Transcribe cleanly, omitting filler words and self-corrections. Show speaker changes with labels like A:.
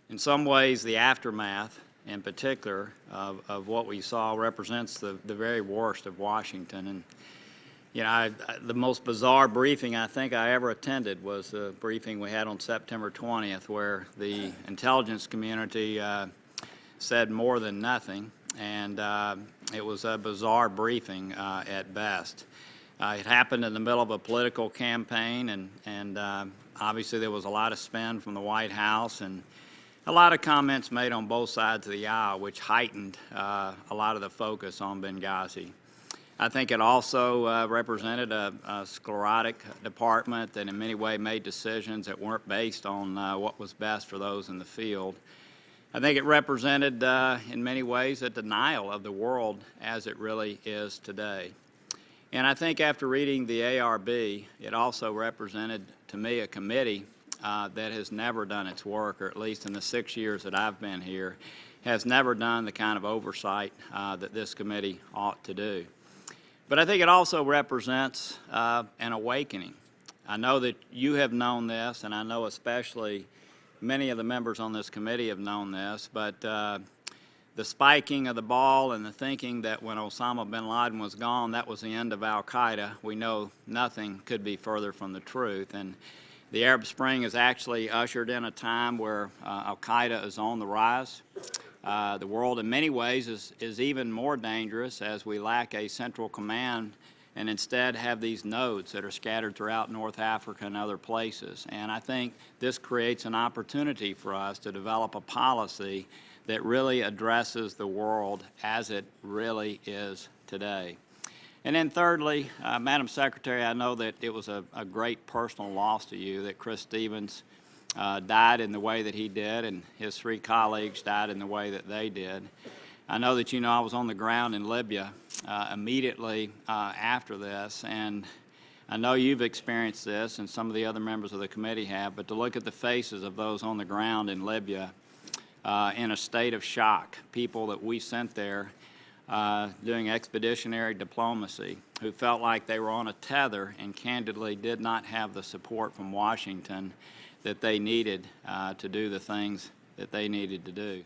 A: In some ways, the aftermath, in particular, of what we saw represents the very worst of Washington. And you know, the most bizarre briefing I think I ever attended was the briefing we had on September 20th, where the intelligence community said more than nothing, and it was a bizarre briefing at best. It happened in the middle of a political campaign, and obviously there was a lot of spin from the White House and a lot of comments made on both sides of the aisle, which heightened a lot of the focus on Benghazi. I think it also represented a sclerotic department that in many ways made decisions that weren't based on what was best for those in the field. I think it represented in many ways a denial of the world as it really is today. And I think after reading the ARB, it also represented to me a committee that has never done its work, or at least in the 6 years that I've been here, has never done the kind of oversight that this committee ought to do. But I think it also represents an awakening. I know that you have known this, and I know especially many of the members on this committee have known this, but the spiking of the ball and the thinking that when Osama bin Laden was gone, that was the end of al-Qaeda, we know nothing could be further from the truth. And the Arab Spring has actually ushered in a time where al-Qaeda is on the rise. The world in many ways is even more dangerous as we lack a central command and instead have these nodes that are scattered throughout North Africa and other places. And I think this creates an opportunity for us to develop a policy that really addresses the world as it really is today. And then thirdly, Madam Secretary, I know that it was a great personal loss to you that Chris Stevens died in the way that he did, and his 3 colleagues died in the way that they did. I know that you know I was on the ground in Libya immediately after this, and I know you've experienced this, and some of the other members of the committee have, but to look at the faces of those on the ground in Libya in a state of shock, people that we sent there doing expeditionary diplomacy, who felt like they were on a tether and candidly did not have the support from Washington that they needed to do the things that they needed to do.